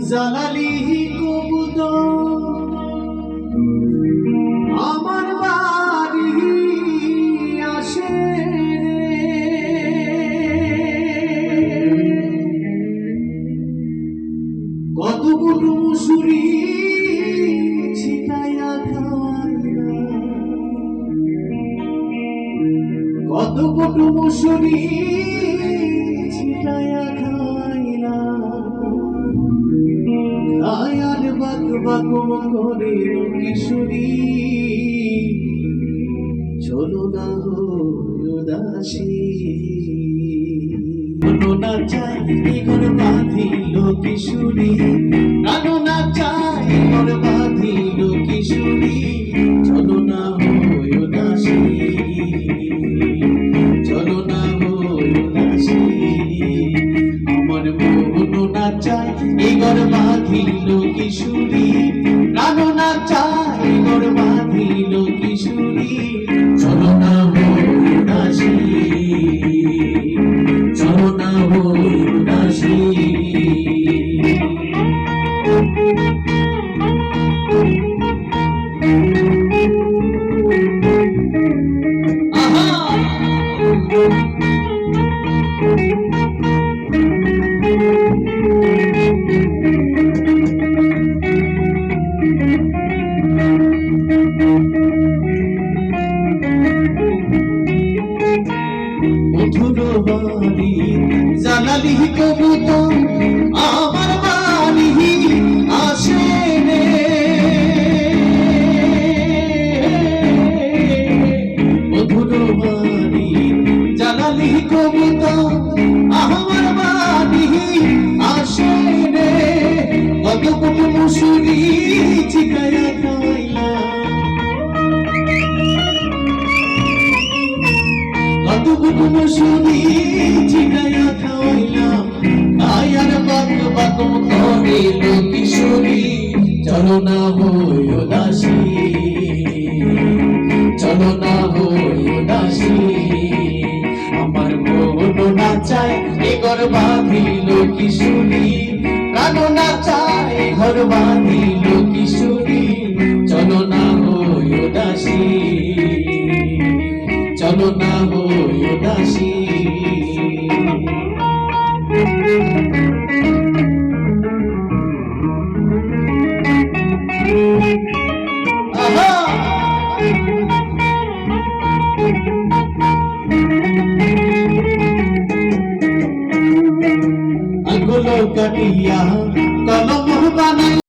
জালালি কবুতর আমার বাড়ি আসে কত কুটু মুসুরি ছিটাইয়া খাইলা কত কুটু মুসুরি ছিটাইয়া খাইলা আয়ার বাক বাক করে কিশোরী চলো না উদাসী কোনো না চাই ঘর বাঁধিল কিশোরী কানো না চাই ঘর বাঁধিল কিশোরী চলো না উদাসী চলো না উদাসী আমার মন না চাই ঘর বাঁধিল কিশোরী কানো না চাই ঘর বাঁধিল কিশোরী চলো না উদাসী চলো না উদাসী জালালি কবুতর আমার বাড়ি আসে রে মধুর বাড়ি জালালি কবুতর আমার বাড়ি আসে রে কত কুটু মুসুরি ছিটাইয়া খাইলা কত কুটু মুসুরি ছিটাইয়া খাইলাম আয়ার বাক বাক করে কিশোরী চলো না উদাসী চলো না উদাসী আমার মন না চায় ঘর বাঁধিল কিশোরী কানো না চায় ঘর বাঁধিল কিশোরী চলো না উদাসী চলো না উদাসী আঙ্গুল কাটিয়া কলম